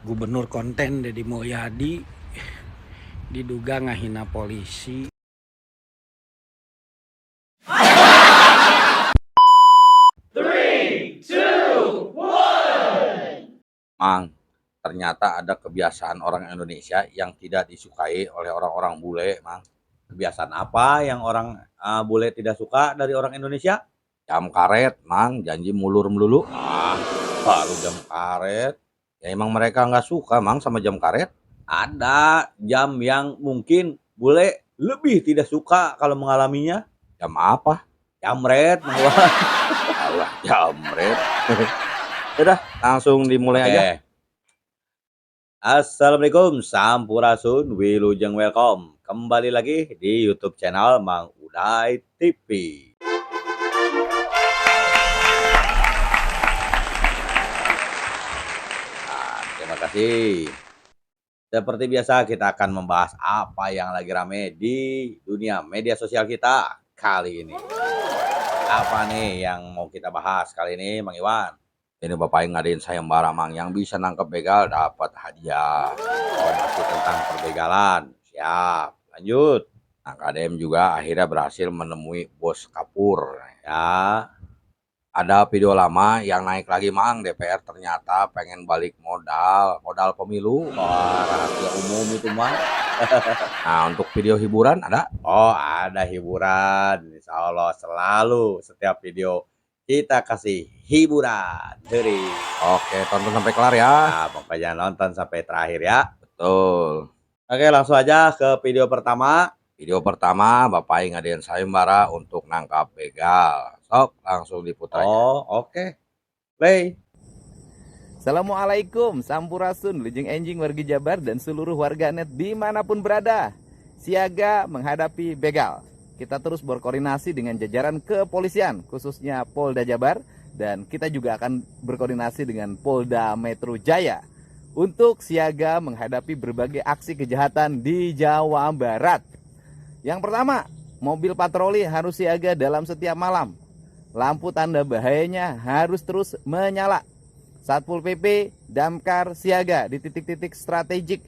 Gubernur konten Deddy Mulyadi diduga ngahina polisi. Mang, ternyata ada kebiasaan orang Indonesia yang tidak disukai oleh orang-orang bule, Mang. Kebiasaan apa yang orang bule tidak suka dari orang Indonesia? Jam karet, Mang. Janji mulur melulu. Baru jam karet. Ya emang mereka nggak suka, Mang, sama jam karet. Ada jam yang mungkin bule lebih tidak suka kalau mengalaminya. Jam apa? Jamret, Mang. Alah, jamret. Udah, langsung dimulai aja. Assalamualaikum, sampurasun, wilujeng welcome. Kembali lagi di YouTube channel Mang Uday TV. Terima kasih. Seperti biasa kita akan membahas apa yang lagi rame di dunia media sosial kita kali ini. Apa nih yang mau kita bahas kali ini, Mang Iwan? Ini Bapak yang ngadain sayembara, Mang, yang bisa nangkep begal dapat hadiah. Oh, masih tentang perbegalan. Siap, lanjut. Nah, KDM juga akhirnya berhasil menemui bos kapur. Ya, ada video lama yang naik lagi, Mang. DPR ternyata pengen balik modal pemilu. Wah, rahasia umum itu, Mang. Nah, untuk video hiburan ada? Oh, ada hiburan. Insya Allah selalu setiap video kita kasih hiburan. Oke, tonton sampai kelar ya. Nah, pokoknya nonton sampai terakhir ya. Betul. Oke, langsung aja ke video pertama. Video pertama, Bapak ngadain sayembara untuk nangkap begal. Sok, langsung diputar. Oh, oke. Play. Assalamualaikum, sampurasun, lujeng enjing wargi Jabar dan seluruh warganet dimanapun berada. Siaga menghadapi begal. Kita terus berkoordinasi dengan jajaran kepolisian, khususnya Polda Jabar, dan kita juga akan berkoordinasi dengan Polda Metro Jaya untuk siaga menghadapi berbagai aksi kejahatan di Jawa Barat. Yang pertama, mobil patroli harus siaga dalam setiap malam. Lampu tanda bahayanya harus terus menyala. Satpol PP, Damkar siaga di titik-titik strategik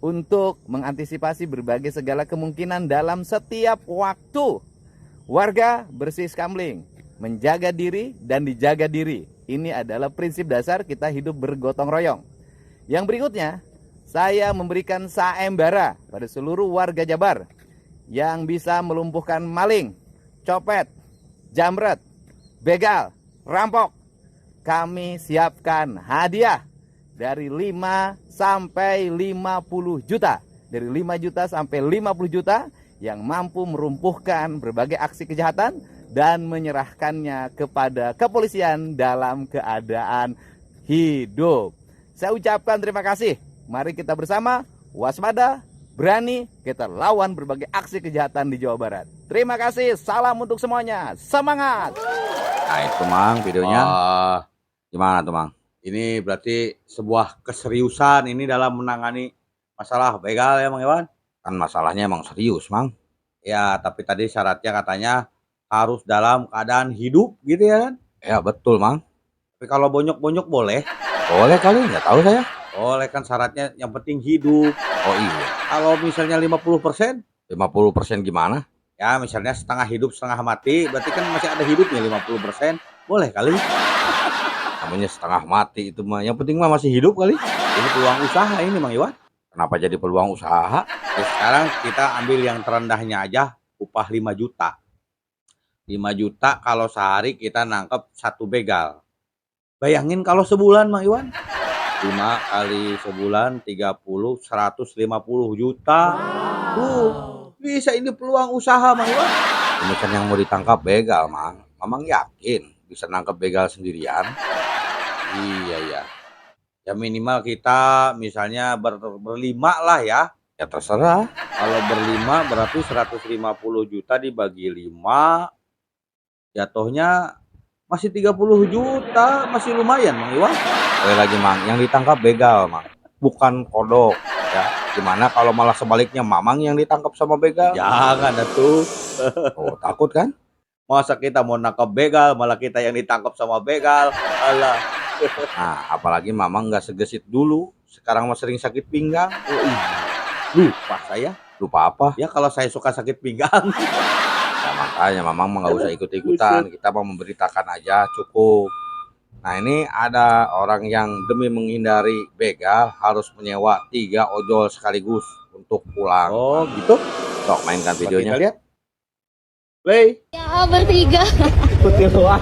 untuk mengantisipasi berbagai segala kemungkinan dalam setiap waktu. Warga bersih skamling, menjaga diri dan dijaga diri. Ini adalah prinsip dasar kita hidup bergotong royong. Yang berikutnya, saya memberikan sayembara pada seluruh warga Jabar yang bisa melumpuhkan maling, copet, jamret, begal, rampok. Kami siapkan hadiah dari 5 sampai 50 juta. Dari 5 juta sampai 50 juta yang mampu merumpuhkan berbagai aksi kejahatan dan menyerahkannya kepada kepolisian dalam keadaan hidup. Saya ucapkan terima kasih. Mari kita bersama waspada, berani, kita lawan berbagai aksi kejahatan di Jawa Barat. Terima kasih, salam untuk semuanya, semangat. Nah, itu, Mang, videonya. Gimana tuh, Mang? Ini berarti sebuah keseriusan ini dalam menangani masalah begal ya, Mang Iwan? Kan masalahnya emang serius, Mang. Ya, tapi tadi syaratnya katanya harus dalam keadaan hidup gitu ya kan? Ya, betul, Mang. Tapi kalau bonyok-bonyok boleh? Boleh kali, nggak tahu saya. Boleh kan syaratnya yang penting hidup. Oh iya. Kalau misalnya 50%? 50% gimana? Ya, misalnya setengah hidup, setengah mati, berarti kan masih ada hidupnya 50%. Boleh kali. Namanya setengah mati itu mah. Yang penting mah masih hidup kali. Ini peluang usaha ini, Mang Iwan. Kenapa jadi peluang usaha? Ya, sekarang kita ambil yang terendahnya aja, upah 5 juta. 5 juta kalau sehari kita nangkep satu begal. Bayangin kalau sebulan, Mang Iwan. 5 kali sebulan 30, 150 juta. Bisa ini peluang usaha, Mang Iwan. Ini kan yang mau ditangkap begal, Mang. Mamang yakin bisa nangkep begal sendirian? Iya ya. Ya minimal kita misalnya berlima lah ya. Ya terserah. Kalau berlima berarti 150 juta dibagi 5. Jatuhnya masih 30 juta. Masih lumayan, Mang Iwan. Sekali lagi, Mang, yang ditangkap begal, Mang, bukan kodok. Ya, gimana kalau malah sebaliknya Mamang yang ditangkap sama begal? Jangan atuh. Oh, takut kan? Masa kita mau nangkap begal malah kita yang ditangkap sama begal. Alah. Nah, apalagi Mamang nggak segesit dulu Sekarang mah sering sakit pinggang. Oh iya. Lupa saya. Lupa apa? Ya kalau saya suka sakit pinggang. Ya makanya Mamang mah nggak usah ikut-ikutan. Kita mau memberitakan aja cukup. Nah ini ada orang yang demi menghindari begal harus menyewa 3 ojol sekaligus untuk pulang. Oh gitu? Sok mainkan videonya. Kita lihat. Play. Ya, bertiga. Ikutin doang.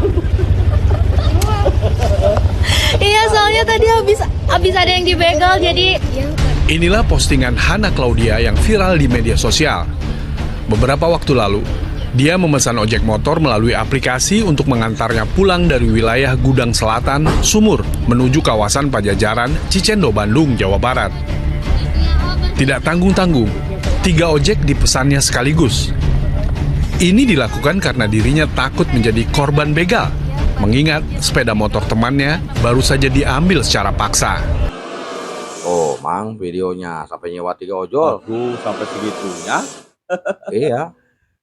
Iya, soalnya tadi habis ada yang dibegal jadi Inilah postingan Hana Claudia yang viral di media sosial. Beberapa waktu lalu, dia memesan ojek motor melalui aplikasi untuk mengantarnya pulang dari wilayah Gudang Selatan, Sumur, menuju kawasan Pajajaran, Cicendo, Bandung, Jawa Barat. Tidak tanggung-tanggung, 3 ojek dipesannya sekaligus. Ini dilakukan karena dirinya takut menjadi korban begal, mengingat sepeda motor temannya baru saja diambil secara paksa. Oh, Mang, videonya sampai nyewa 3 ojol. Aduh, sampai segitunya. Iya.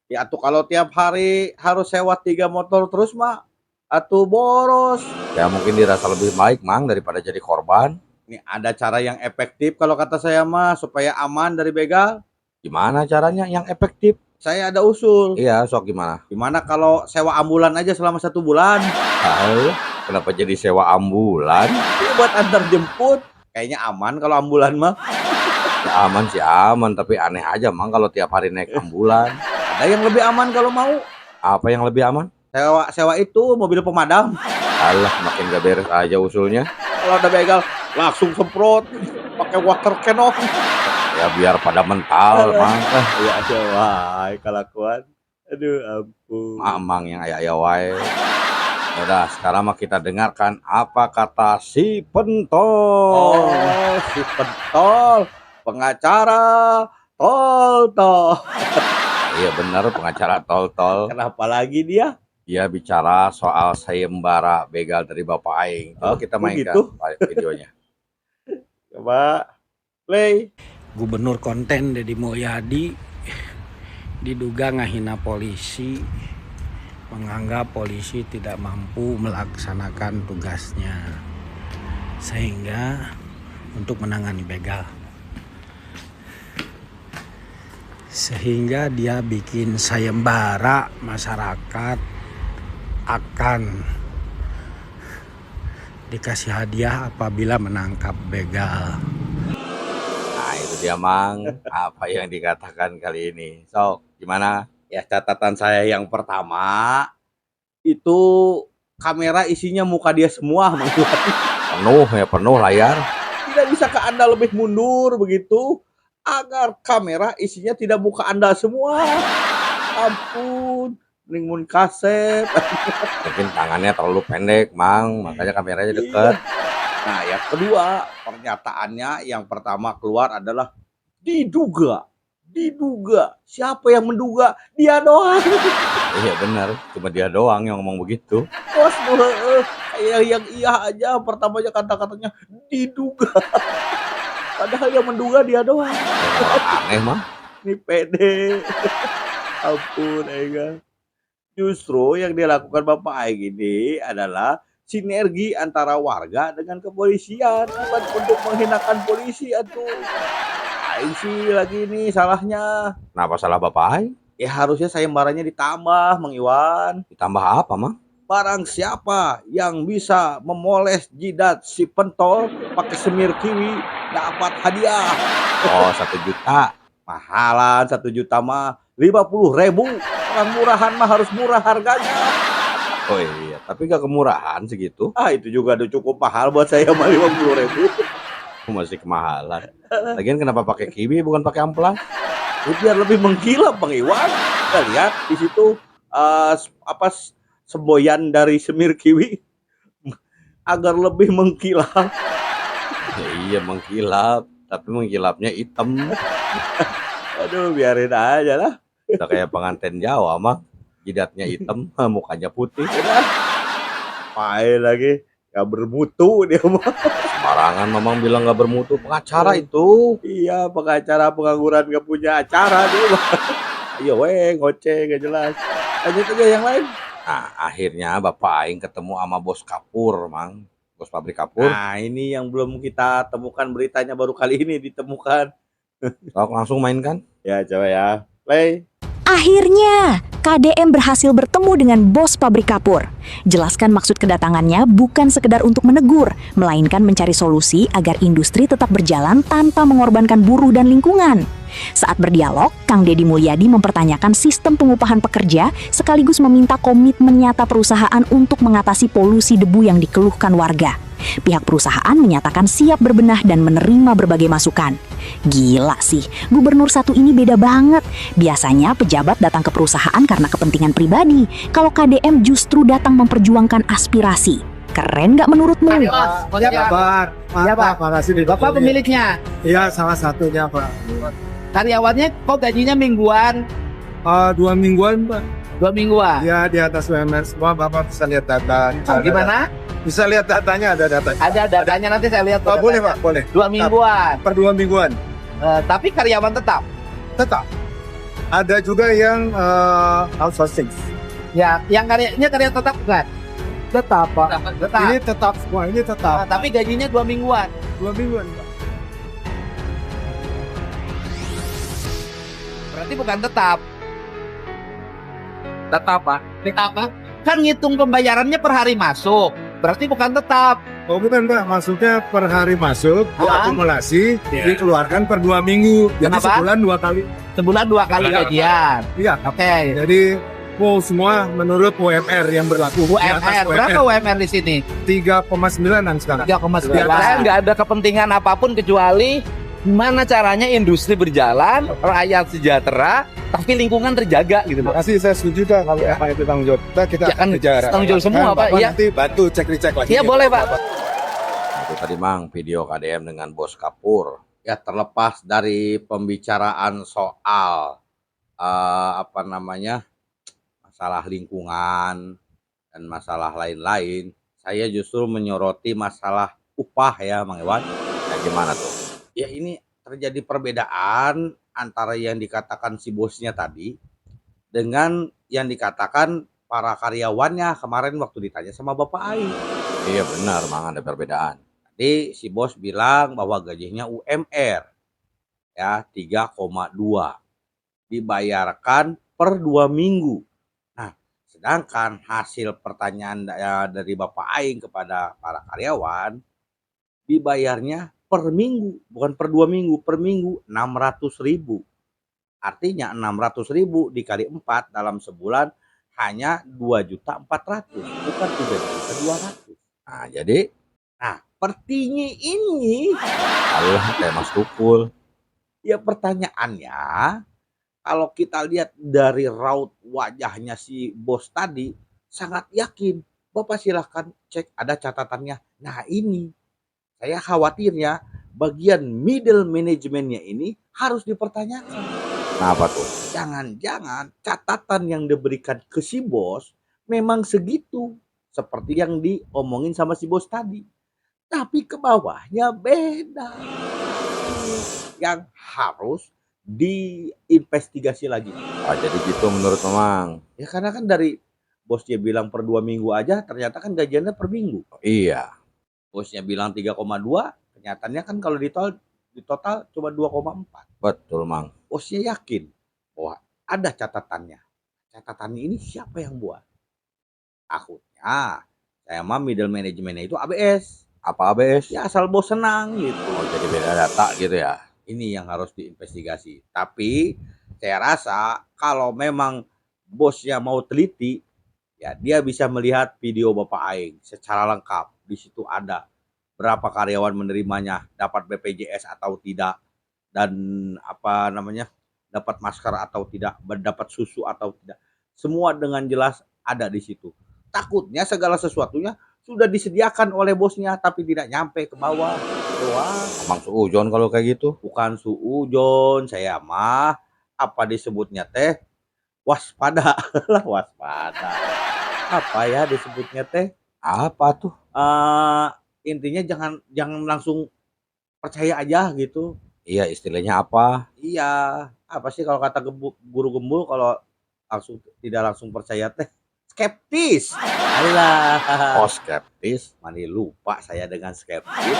Ya tuh kalau tiap hari harus sewa 3 motor terus mah atuh boros. Ya mungkin dirasa lebih baik, Mang, daripada jadi korban. Ini ada cara yang efektif kalau kata saya mah supaya aman dari begal. Gimana caranya yang efektif? Saya ada usul. Iya, sok gimana? Gimana kalau sewa ambulan aja selama 1 bulan? Kenapa jadi sewa ambulan? Ya, buat antar jemput. Kayaknya aman kalau ambulan mah. Ya aman sih aman, tapi aneh aja Mang kalau tiap hari naik ambulan. Ada yang lebih aman kalau mau. Apa yang lebih aman? Sewa itu mobil pemadam. Alah, makin gak beres aja usulnya. Kalau ada begal langsung semprot pakai water cannon. Ya biar pada mental, Mang. Ya aja wae kelakuan. Aduh ampun. Mamang yang aya-aya wae. Udah, sekarang mah kita dengarkan apa kata si pentol. Oh, si pentol, pengacara tol-tol. Iya bener, pengacara tol-tol. Kenapa lagi dia? Dia bicara soal sayembara begal dari Bapak Aing. Coba kita mainkan videonya. Coba play. Gubernur konten Deddy Mulyadi diduga ngahina polisi, menganggap polisi tidak mampu melaksanakan tugasnya sehingga untuk menangani begal, sehingga dia bikin sayembara masyarakat akan dikasih hadiah apabila menangkap begal. Nah itu dia Mang, apa yang dikatakan kali ini. So, gimana? Ya catatan saya yang pertama, itu kamera isinya muka dia semua. Penuh layar. Tidak bisakah Anda lebih mundur begitu? Agar kamera isinya tidak muka Anda semua. Ampun, mending kasep. Mungkin tangannya terlalu pendek Mang, makanya kameranya dekat. Nah yang kedua, pernyataannya yang pertama keluar adalah diduga. Siapa yang menduga? Dia doang. Iya benar, cuma dia doang yang ngomong begitu. Bos, yang iya aja pertamanya kata-katanya diduga. Padahal yang menduga dia doang. Aneh mah. Ini pede. Ampun, Ega. Justru yang dilakukan Bapak Aing ini adalah sinergi antara warga dengan kepolisian, bukan untuk menghinakan polisi atuh. Aing sih lagi ini salahnya. Kenapa salah Bapak Aing? Ya harusnya sayembaranya ditambah, Mang Iwan. Ditambah apa, Mang? Barang siapa yang bisa memoles jidat si pentol pakai semir kiwi dapat hadiah. Oh, 1 juta. Mahalan 1 juta mah 50.000. Orang murahan mah harus murah harganya. Oh iya, tapi gak kemurahan segitu. Ah itu juga udah cukup mahal buat saya mah 50.000. Masih kemahalan. Lagian kenapa pakai kiwi bukan pakai amplas? Biar lebih mengkilap Bang Iwan. Kita lihat di situ semboyan dari semir kiwi agar lebih mengkilap. Ya, iya mengkilap, tapi mengkilapnya hitam. Aduh biarin aja lah. Udah kayak pengantin Jawa mah. Jidatnya hitam, mukanya putih. Udah. Main lagi, gak bermutu dia mah. Sembarangan Mamang bilang gak bermutu, pengacara itu. Iya, pengacara pengangguran gak punya acara dia mah. Ayo weh, ngoceh gak jelas. Lanjut aja yang lain. Nah, akhirnya Bapak Aing ketemu sama Bos Kapur, Mang. bos pabrik kapur. Nah, ini yang belum kita temukan, beritanya baru kali ini ditemukan. Sok langsung mainkan. Ya, coba ya. Play. Akhirnya, KDM berhasil bertemu dengan bos pabrik kapur. Jelaskan maksud kedatangannya bukan sekedar untuk menegur, melainkan mencari solusi agar industri tetap berjalan tanpa mengorbankan buruh dan lingkungan. Saat berdialog, Kang Deddy Mulyadi mempertanyakan sistem pengupahan pekerja sekaligus meminta komitmen nyata perusahaan untuk mengatasi polusi debu yang dikeluhkan warga. Pihak perusahaan menyatakan siap berbenah dan menerima berbagai masukan. Gila sih, gubernur satu ini beda banget. Biasanya pejabat datang ke perusahaan karena kepentingan pribadi. Kalau KDM justru datang memperjuangkan aspirasi. Keren nggak menurutmu? Ya, kabar. Ya, Pak. Makasih Bapak pemiliknya, Iya, salah satunya, Pak. karyawannya kok gajinya mingguan, 2 mingguan, Pak. 2 mingguan. Ya, di atas UMR semua, Bapak bisa lihat data. Gimana? Bisa lihat datanya, ada datanya. Ada datanya, nanti saya lihat. Oh, boleh, Pak, boleh. 2 mingguan. Per 2 mingguan. Tapi karyawan tetap. Tetap. Ada juga yang outsourcing. Ya, yang karya tetap bukan? Tetap, Pak. Tetap. Ini tetap semua, ini tetap. Tapi gajinya 2 mingguan. 2 mingguan, Pak. Berarti bukan tetap. Tetap, Pak. Tetap apa? Kan ngitung pembayarannya per hari masuk. Berarti bukan tetap. Oh, bukan, Pak. Maksudnya per hari masuk, diakumulasi, Iya. dikeluarkan per 2 minggu. Jadi Kenapa? sebulan 2 kali. Sebulan 2 kali gajian. Iya, Oke. jadi semua menurut UMR yang berlaku. Di atas UMR. Berapa UMR di sini? 3,9 sekarang. 3,9. Saya nggak ada kepentingan apapun kecuali gimana caranya industri berjalan, rakyat sejahtera, tapi lingkungan terjaga gitu loh. Makasih, saya setuju dah kalau apa itu tanggung jawab. Kita Ya kan, kejar. tanggung jawab semua, Pak. Iya. Nanti bantu cek-cek lagi. Iya boleh, Pak. Itu tadi Mang video KDM dengan bos kapur. Ya, terlepas dari pembicaraan soal apa namanya, masalah lingkungan dan masalah lain-lain, saya justru menyoroti masalah upah ya, Mang Iwan. Ya gimana tuh? Ya, ini terjadi perbedaan antara yang dikatakan si bosnya tadi dengan yang dikatakan para karyawannya kemarin waktu ditanya sama Bapak Aing. Iya benar Mang, ada perbedaan. Tadi si bos bilang bahwa gajinya UMR ya 3,2 dibayarkan per 2 minggu. Nah, sedangkan hasil pertanyaan dari Bapak Aing kepada para karyawan dibayarnya per minggu, bukan per 2 minggu, per minggu 600.000. Artinya 600.000 dikali 4 dalam sebulan hanya 2.400.000, bukan 3.200.000. Nah jadi Pertinya ini Allah kayak Mas Tukul. ya pertanyaannya, kalau kita lihat dari raut wajahnya si bos tadi, sangat yakin. Bapak silahkan cek, ada catatannya. Nah ini, saya khawatirnya bagian middle manajemennya ini harus dipertanyakan. Kenapa tuh? Jangan-jangan catatan yang diberikan ke si bos memang segitu. Seperti yang diomongin sama si bos tadi. Tapi ke bawahnya beda. Yang harus diinvestigasi lagi. Jadi gitu menurut Mang. Ya karena kan dari bosnya bilang per 2 minggu aja, ternyata kan gajiannya per minggu. Iya. Bosnya bilang 3,2, kenyataannya kan kalau di total cuma 2,4. Betul Mang. Bosnya yakin bahwa ada catatannya. Catatannya ini siapa yang buat? Takutnya saya mah middle manajemennya itu ABS. Apa ABS? Ya asal bos senang gitu. Oh, jadi beda data gitu ya. Ini yang harus diinvestigasi. Tapi saya rasa kalau memang bosnya mau teliti, ya dia bisa melihat video Bapak Aing secara lengkap. Di situ ada berapa karyawan menerimanya, dapat BPJS atau tidak, dan apa namanya, dapat masker atau tidak, dapat susu atau tidak. Semua dengan jelas ada di situ. Takutnya segala sesuatunya sudah disediakan oleh bosnya tapi tidak nyampe ke bawah. Doang. Mang suujon kalau kayak gitu. Bukan suujon, saya mah apa disebutnya teh? Waspada lah, waspada. Apa ya disebutnya teh? Apa tuh? Intinya jangan langsung percaya aja gitu. Iya istilahnya apa? Iya, apa sih kalau kata guru gembul kalau tidak langsung percaya teh? skeptis. Alah. Oh, skeptis. Mani lupa saya dengan skeptis.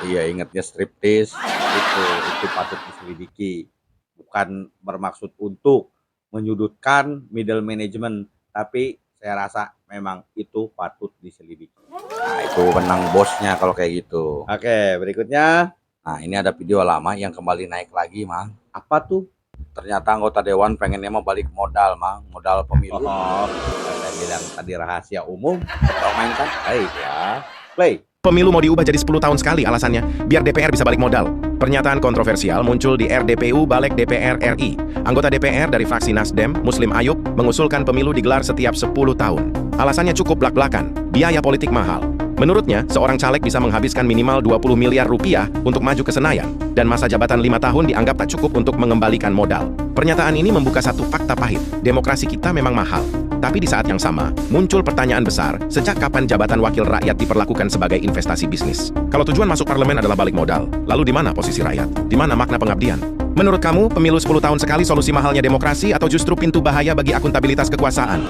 Iya, ingatnya striptis. Itu patut diselidiki. Bukan bermaksud untuk menyudutkan middle management, tapi saya rasa memang itu patut diselidiki. Nah, itu menang bosnya kalau kayak gitu. Oke, berikutnya Nah, ini ada video lama yang kembali naik lagi, Mang. apa tuh? Ternyata anggota dewan pengennya mau balik modal, Mang. Modal pemilu. Saya bilang tadi rahasia umum. Kau mainkan? Baik ya. Play. Pemilu mau diubah jadi 10 tahun sekali alasannya, biar DPR bisa balik modal. Pernyataan kontroversial muncul di RDPU Balek DPR RI. Anggota DPR dari fraksi Nasdem, Muslim Ayub, mengusulkan pemilu digelar setiap 10 tahun. Alasannya cukup blak-blakan, biaya politik mahal. Menurutnya, seorang caleg bisa menghabiskan minimal 20 miliar rupiah untuk maju ke Senayan, dan masa jabatan 5 tahun dianggap tak cukup untuk mengembalikan modal. Pernyataan ini membuka satu fakta pahit, demokrasi kita memang mahal. Tapi di saat yang sama, muncul pertanyaan besar, sejak kapan jabatan wakil rakyat diperlakukan sebagai investasi bisnis? Kalau tujuan masuk parlemen adalah balik modal, lalu di mana posisi rakyat? Di mana makna pengabdian? Menurut kamu, pemilu 10 tahun sekali solusi mahalnya demokrasi atau justru pintu bahaya bagi akuntabilitas kekuasaan?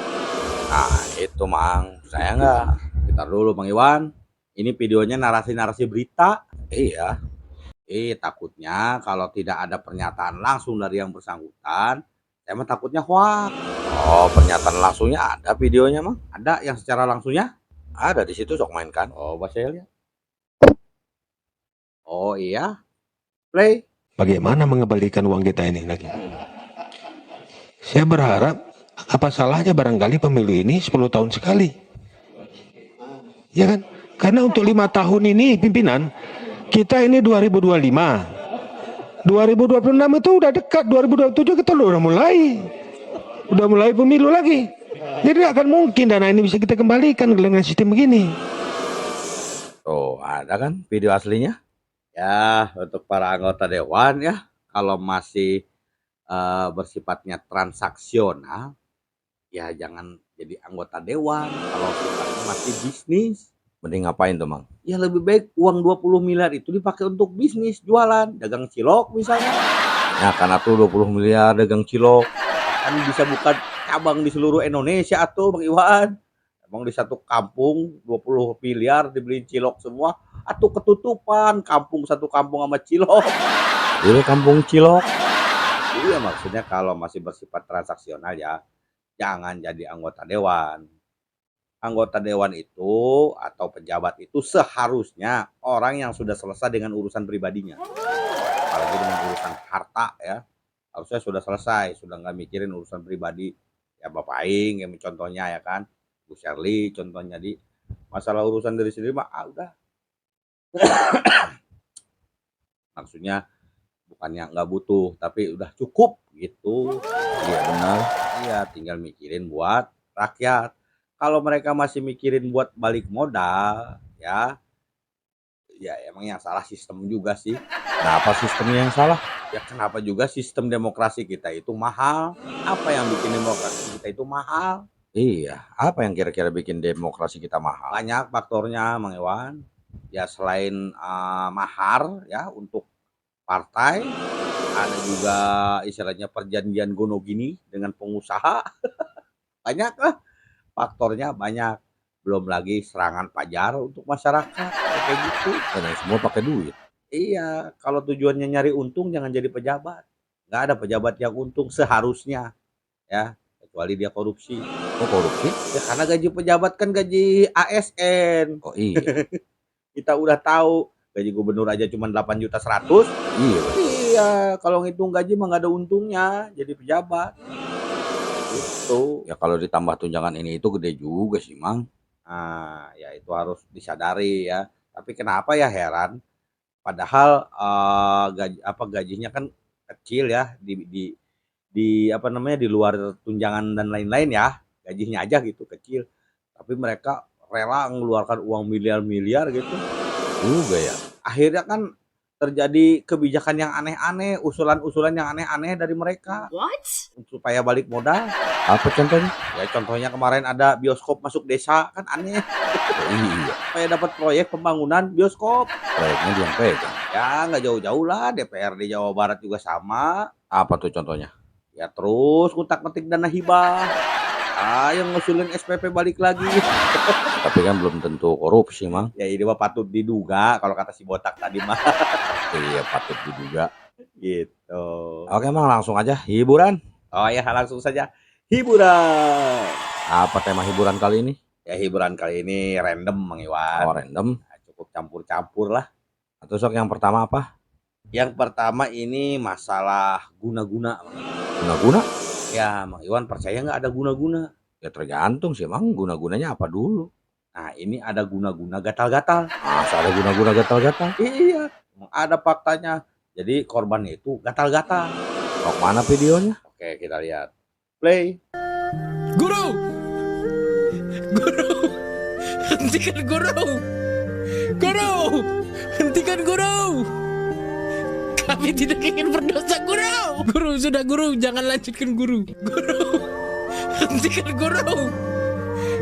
Nah, itu, Mang. Saya nggak. Bentar dulu Bang Iwan. Ini videonya narasi-narasi berita. Iya. Takutnya kalau tidak ada pernyataan langsung dari yang bersangkutan, saya mah takutnya hoax. Oh, pernyataan langsungnya ada videonya, Mang. Ada yang secara langsungnya? Ada di situ, sok mainkan. Oh, saya lihat. Oh iya. Play. Bagaimana mengembalikan uang kita ini lagi? Saya berharap, apa salahnya barangkali pemilu ini 10 tahun sekali? Ya kan? Karena untuk 5 tahun ini pimpinan, kita ini 2025. 2026 itu udah dekat, 2027 kita udah mulai pemilu lagi. Jadi akan mungkin dana ini bisa kita kembalikan dengan sistem begini. Tuh, ada kan video aslinya? Ya, untuk para anggota dewan ya, kalau masih bersifatnya transaksional, ya jangan jadi anggota dewan. Kalau sifatnya masih bisnis, Mending ngapain tuh, Mang? ya lebih baik uang 20 miliar itu dipakai untuk bisnis, jualan, dagang cilok misalnya. Ya, karena tuh 20 miliar dagang cilok. Kan bisa buka cabang di seluruh Indonesia tuh Bang Iwan. Emang di satu kampung 20 miliar dibeliin cilok semua, atuh ketutupan satu kampung sama cilok. Dulu kampung cilok. Iya maksudnya kalau masih bersifat transaksional ya jangan jadi anggota dewan. Anggota dewan itu atau pejabat itu seharusnya orang yang sudah selesai dengan urusan pribadinya. Apalagi dengan urusan harta ya. Harusnya sudah selesai, sudah nggak mikirin urusan pribadi. Ya Bapak Aing yang contohnya ya kan. Bu Shirley contohnya di masalah urusan diri sendiri mah udah. Maksudnya bukannya nggak butuh tapi udah cukup gitu. Iya, benar. Iya, tinggal mikirin buat rakyat. Kalau mereka masih mikirin buat balik modal ya emang yang salah sistem juga sih. Kenapa sistemnya yang salah? Ya kenapa juga sistem demokrasi kita itu mahal? Apa yang bikin demokrasi kita itu mahal? Iya, apa yang kira-kira bikin demokrasi kita mahal? Banyak faktornya Mang Iwan. Ya selain mahar ya untuk partai, ada juga istilahnya perjanjian gonogini dengan pengusaha. Banyak lah faktornya, banyak. Belum lagi serangan pajar untuk masyarakat kayak gitu. Dan semua pakai duit. Iya, kalau tujuannya nyari untung jangan jadi pejabat. Nggak ada pejabat yang untung seharusnya ya, kecuali dia korupsi. Oh, korupsi? Ya karena gaji pejabat kan gaji ASN. Oh iya. Kita udah tahu gaji gubernur aja cuma 8.100.000. Iya. Iya, kalau ngitung gaji mah nggak ada untungnya jadi pejabat. Itu. Ya kalau ditambah tunjangan ini itu gede juga sih, Mang. Nah, ya itu harus disadari ya. Tapi kenapa ya heran? Padahal gajinya kan kecil ya di apa namanya di luar tunjangan dan lain-lain ya. Gajinya aja gitu kecil. Tapi mereka rela mengeluarkan uang miliar-miliar gitu. Juga ya. Akhirnya kan terjadi kebijakan yang aneh-aneh, usulan-usulan yang aneh-aneh dari mereka. What? Supaya balik modal. Apa contohnya? Ya contohnya kemarin ada bioskop masuk desa, kan aneh. Iya. Supaya dapat proyek pembangunan bioskop. Proyeknya dia yang pegang. Ya nggak jauh-jauh lah, DPRD Jawa Barat juga sama. Apa tuh contohnya? Ya terus ngutak-ngetik dana hibah. Ayo ngusulin SPP balik lagi. Tapi kan belum tentu korupsi, Mang. Ya ini mah patut diduga kalau kata si botak tadi mah. Iya, patut diduga. Gitu. Oke, Mang, langsung aja hiburan. Oh ya, langsung saja hiburan. Apa tema hiburan kali ini? Ya hiburan kali ini random Mang Iwan. Oh, random. Nah, cukup campur-campur lah. Atau sok yang pertama apa? Yang pertama ini masalah guna-guna. Guna-guna? Ya Mang Iwan percaya nggak ada guna-guna? Ya tergantung sih, Mang. Guna-gunanya apa dulu? Nah ini ada guna-guna gatal-gatal. Masa ada guna-guna gatal-gatal? Iya, ada faktanya. Jadi korbannya itu gatal-gatal. Kok mana videonya? Oke, kita lihat. Play. Guru! Guru! Hentikan guru! Guru! Hentikan guru! Kami tidak ingin berdosa guru! Guru, sudah guru, jangan lanjutkan guru. Guru! Hentikan guru!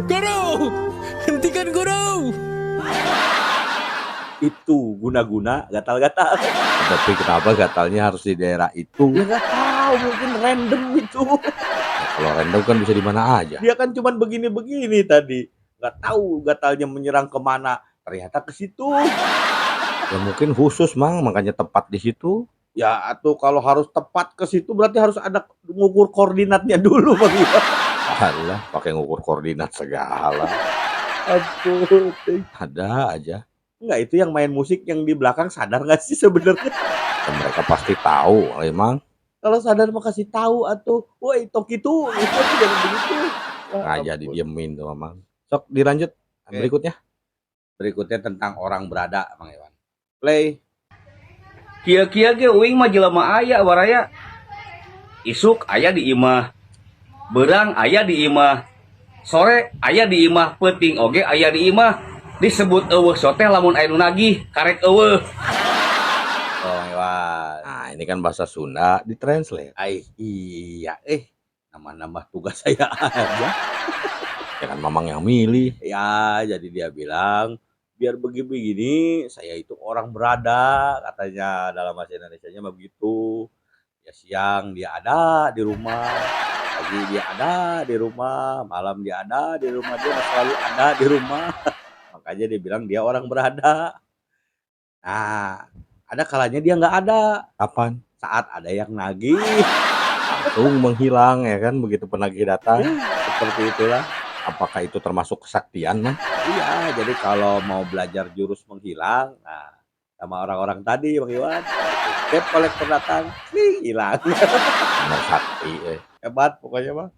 Guru! Hentikan guru! Itu guna-guna gatal-gatal. Tapi kenapa gatalnya harus di daerah itu? Ya nggak tahu, mungkin random itu. Ya, kalau random kan bisa di mana aja. Dia kan cuman begini-begini tadi. Nggak tahu gatalnya menyerang kemana. Ternyata ke situ. Ya mungkin khusus, Mang, makanya tepat di situ. Ya atau kalau harus tepat ke situ berarti harus ada ngukur koordinatnya dulu Bang Iwan. Alah, pakai ngukur koordinat segala. Aduh. Ada aja. Enggak, itu yang main musik yang di belakang sadar nggak sih sebenarnya? Dan mereka pasti tahu, emang. Kalau sadar mah kasih tahu atuh. Woi, tok itu jangan begitu. Nggak jadi diemin tuh, Mang. Sok dilanjut. Oke. Berikutnya. Berikutnya tentang orang berada, Bang Iwan. Play. Kia-kia ge uing mah jelema aya waraya. Isuk aya di imah. Berang aya di imah. Sore aya di imah, peuting oge aya di imah. Disebut eueuh soteh lamun aya nu nagih, karek eueuh. Oh, Bang Iwan. Nah, ini kan bahasa Sunda ditranslate. Iya, nambah-nambah tugas saya aja. Ya kan Mamang yang milih. Ya, jadi dia bilang, biar begini-begini, saya itu orang berada, katanya dalam bahasa Indonesianya begitu. Ya siang dia ada di rumah, pagi dia ada di rumah, malam dia ada di rumah, dia selalu ada di rumah. Makanya dia bilang dia orang berada. Nah, ada kalanya dia nggak ada. Kapan? Saat ada yang nagih. Langsung menghilang ya kan begitu penagih datang. Seperti itulah. Apakah itu termasuk kesaktian, Mang? Iya, jadi kalau mau belajar jurus menghilang, nah sama orang-orang tadi Bang Iwan, setiap kolektor datang, hilang. Benar sakti. Hebat pokoknya mah.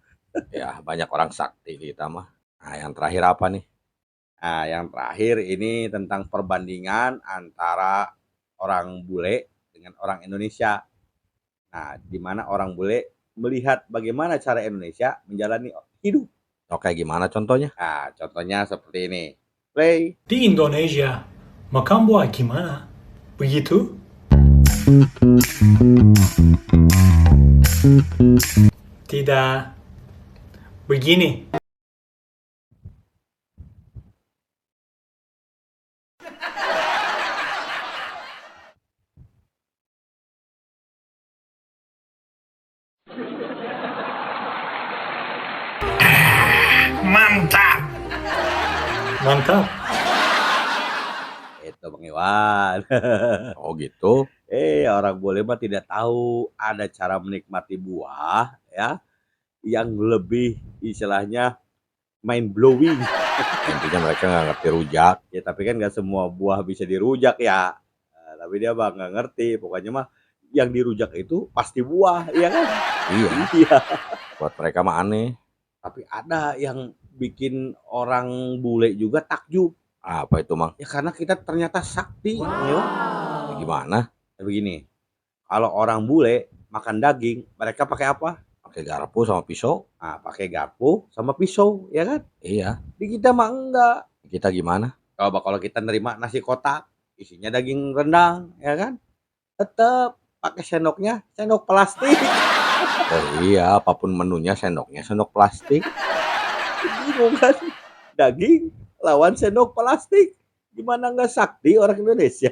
Ya, banyak orang sakti kita mah. Nah, yang terakhir apa nih? Nah, yang terakhir ini tentang perbandingan antara orang bule dengan orang Indonesia. Nah, di mana orang bule melihat bagaimana cara Indonesia menjalani hidup. Oke, gimana contohnya? Nah, contohnya seperti ini. Play. Di Indonesia, makan buah gimana? Begitu? Tidak. Begini. Mantap! Mantap. Itu Bang Iwan. Oh gitu. Orang bule mah tidak tahu ada cara menikmati buah ya yang lebih istilahnya mind blowing. Intinya mereka nggak ngerti rujak. Ya tapi kan nggak semua buah bisa dirujak ya. Nah, tapi dia mah nggak ngerti. Pokoknya mah yang dirujak itu pasti buah, iya kan? Iya. Iya. Buat mereka mah aneh. Tapi ada yang bikin orang bule juga takjub. Apa itu, Mang? Ya karena kita ternyata sakti. Ya, gimana? Ya, begini. Kalau orang bule makan daging, mereka pakai apa? Pakai garpu sama pisau. Nah, pakai garpu sama pisau, ya kan? Iya. Di kita mah enggak. Kita gimana? Coba kalau kita nerima nasi kotak, isinya daging rendang, ya kan? Tetap pakai sendoknya, sendok plastik. Oh iya, apapun menunya sendoknya sendok plastik. Bingung kan? Daging lawan sendok plastik. Gimana nggak sakti orang Indonesia?